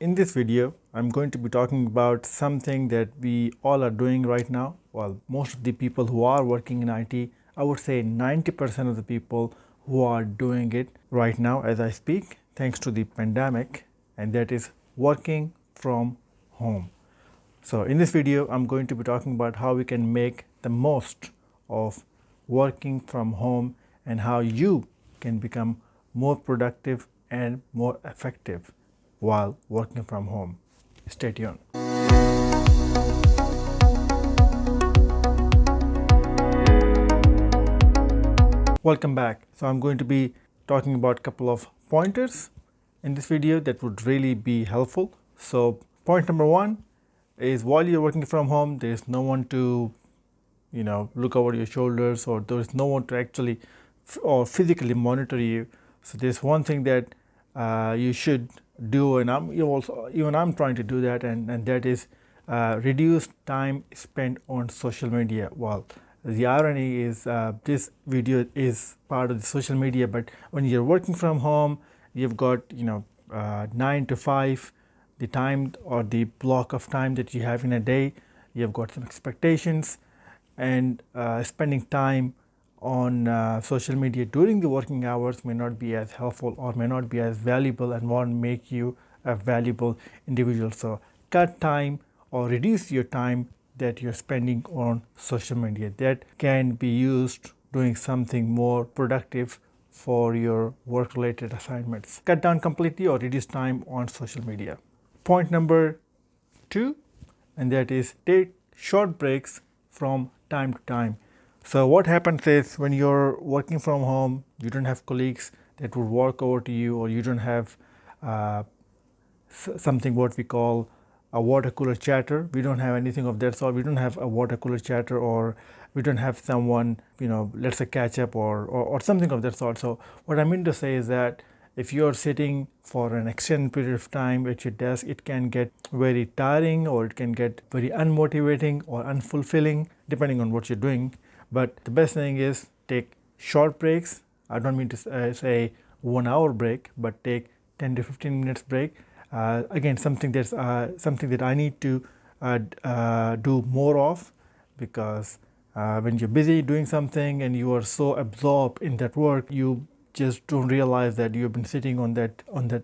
In this video, I'm going to be talking about something that we all are doing right now. Well, most of the people who are working in IT, I would say 90% of the people who are doing it right now as I speak, thanks to the pandemic, and that is working from home. So in this video, I'm going to be talking about how we can make the most of working from home and how you can become more productive and more effective while working from home. Stay tuned. Welcome back. So I'm going to be talking about a couple of pointers in this video that would really be helpful. So point number one is while you're working from home, there's no one to look over your shoulders, or there's no one to actually or physically monitor you. So there's one thing that you should do, and I'm trying to do that, and that is reduce time spent on social media. Well, the irony is this video is part of the social media, but when you're working from home, you've got 9 to 5, the time or the block of time that you have in a day. You've got some expectations, and spending time on social media during the working hours may not be as helpful or may not be as valuable and won't make you a valuable individual. So cut time or reduce your time that you're spending on social media. That can be used doing something more productive for your work-related assignments. Cut down completely or reduce time on social media. Point number 2, and that is take short breaks from time to time. So what happens is when you're working from home, you don't have colleagues that would walk over to you, or you don't have something what we call a water cooler chatter. We don't have anything of that sort. We don't have a water cooler chatter, or we don't have someone, let's say catch up or something of that sort. So what I mean to say is that if you're sitting for an extended period of time at your desk, it can get very tiring, or it can get very unmotivating or unfulfilling, depending on what you're doing. But the best thing is take short breaks. I don't mean to say 1 hour break, but take 10 to 15 minutes break. Again, something that I need to do more of, because when you're busy doing something and you are so absorbed in that work, you just don't realize that you've been sitting on that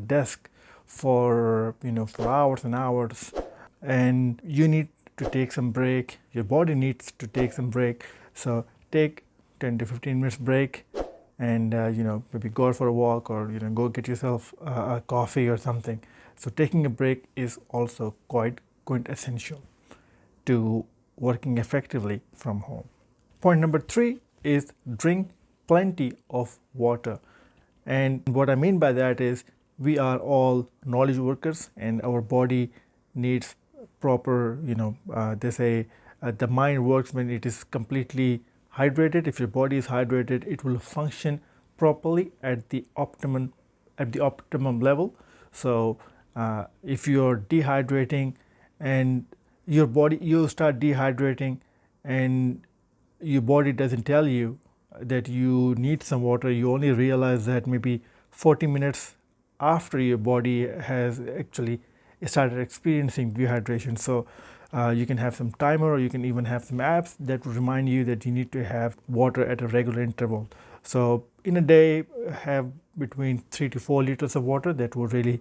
desk for hours and hours, and you need to take some break. Your body needs to take some break. So take 10 to 15 minutes break, and maybe go for a walk, or go get yourself a coffee or something. So taking a break is also quite essential to working effectively from home. Point number 3 is drink plenty of water. And what I mean by that is we are all knowledge workers, and our body needs proper, they say the mind works when it is completely hydrated. If your body is hydrated, it will function properly at the optimum level. So if you're dehydrating and you start dehydrating, and your body doesn't tell you that you need some water, you only realize that maybe 40 minutes after your body has actually started experiencing dehydration. So you can have some timer, or you can even have some apps that will remind you that you need to have water at a regular interval. So in a day, have between 3 to 4 liters of water. That would really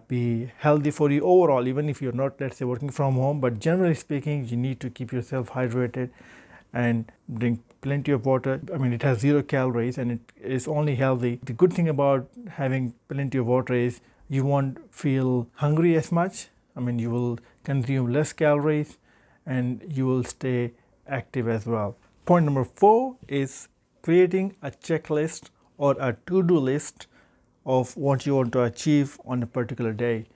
be healthy for you overall, even if you're not, let's say, working from home. But generally speaking, you need to keep yourself hydrated and drink plenty of water. I mean, it has 0 calories and it is only healthy. The good thing about having plenty of water is you won't feel hungry as much. I mean, you will consume less calories and you will stay active as well. Point number 4 is creating a checklist or a to-do list of what you want to achieve on a particular day.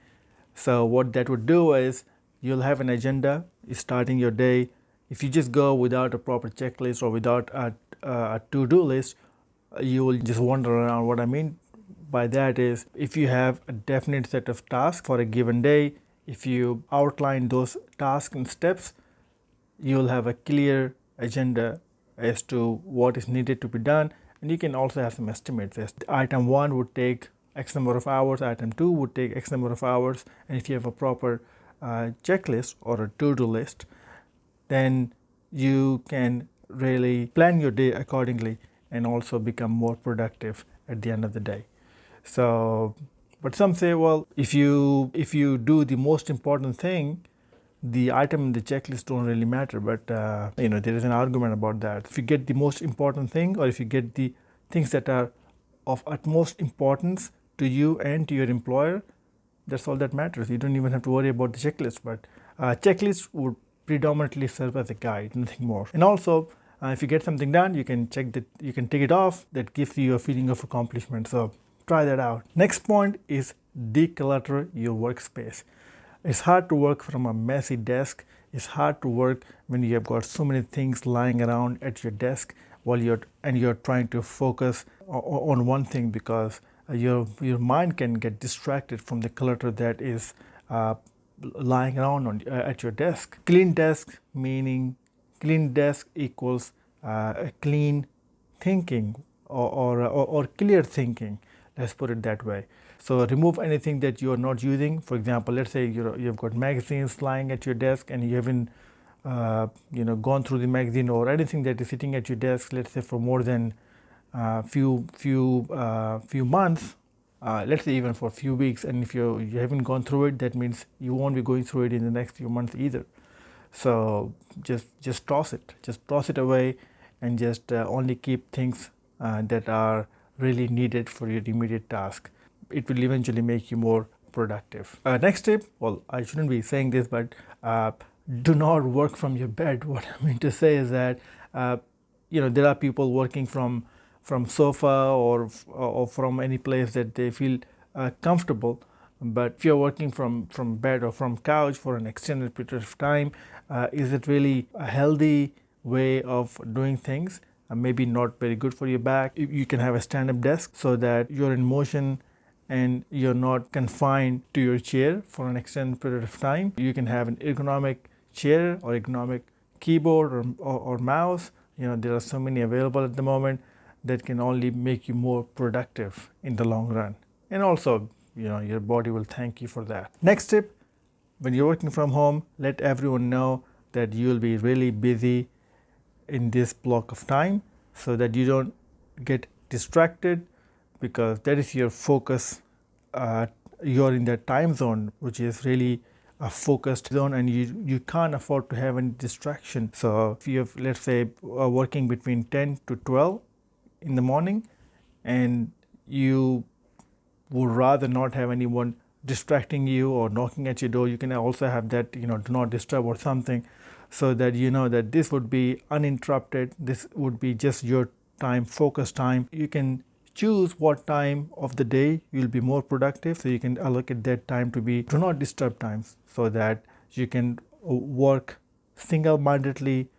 So what that would do is you'll have an agenda starting your day. If you just go without a proper checklist or without a to-do list, you will just wander around. What I mean by that is, if you have a definite set of tasks for a given day, if you outline those tasks and steps, you will have a clear agenda as to what is needed to be done, and you can also have some estimates. As item 1 would take X number of hours, item 2 would take X number of hours, and if you have a proper checklist or a to-do list, then you can really plan your day accordingly and also become more productive at the end of the day. So, but some say, well, if you do the most important thing, the item in the checklist don't really matter. But there is an argument about that. If you get the most important thing, or if you get the things that are of utmost importance to you and to your employer, that's all that matters. You don't even have to worry about the checklist. But checklist would predominantly serve as a guide, nothing more. And also, if you get something done, you can check that, you can tick it off. That gives you a feeling of accomplishment. So try that out. Next point is declutter your workspace. It's hard to work from a messy desk. It's hard to work when you have got so many things lying around at your desk while you're trying to focus on one thing, because your mind can get distracted from the clutter that is lying around at your desk. Clean desk, meaning clean desk equals clean thinking or clear thinking. Let's put it that way. So remove anything that you are not using. For example, let's say you've got magazines lying at your desk and you haven't gone through the magazine or anything that is sitting at your desk, let's say for more than few months, let's say even for a few weeks, and if you haven't gone through it, that means you won't be going through it in the next few months either. So just toss it away, and just only keep things that are really needed for your immediate task. It will eventually make you more productive. Next tip, well, I shouldn't be saying this, but do not work from your bed. What I mean to say is that there are people working from sofa or from any place that they feel comfortable. But if you're working from bed or from couch for an extended period of time, is it really a healthy way of doing things? Maybe not very good for your back. You can have a stand-up desk so that you're in motion and you're not confined to your chair for an extended period of time. You can have an ergonomic chair or ergonomic keyboard or mouse. There are so many available at the moment that can only make you more productive in the long run. And also, your body will thank you for that. Next tip, when you're working from home, let everyone know that you'll be really busy in this block of time, so that you don't get distracted, because that is your focus. You're in that time zone, which is really a focused zone, and you can't afford to have any distraction. So if you have, let's say, working between 10 to 12 in the morning, and you would rather not have anyone distracting you or knocking at your door, you can also have that, do not disturb or something, so that you know that this would be uninterrupted. This would be just your time, focus time. You can choose what time of the day you'll be more productive, so you can allocate that time to be do not disturb times, so that you can work single-mindedly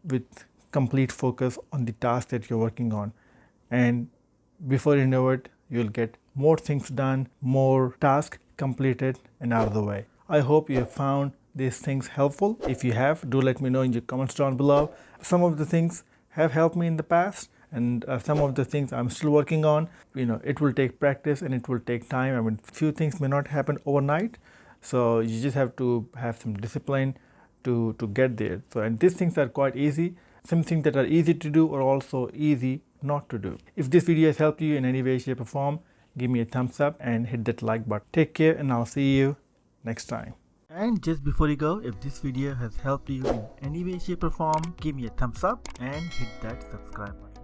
with complete focus on the task that you're working on. And before you know it, you'll get more things done, more tasks completed and out of the way. I hope you have found these things helpful. If you have, do let me know in your comments down below. Some of the things have helped me in the past, and some of the things I'm still working on. It will take practice and it will take time. I mean, few things may not happen overnight, so you just have to have some discipline to get there. So, and these things are quite easy. Some things that are easy to do are also easy not to do. If this video has helped you in any way, shape or form, give me a thumbs up and hit that like button. Take care, and I'll see you next time. And just before you go, if this video has helped you in any way, shape or form, give me a thumbs up and hit that subscribe button.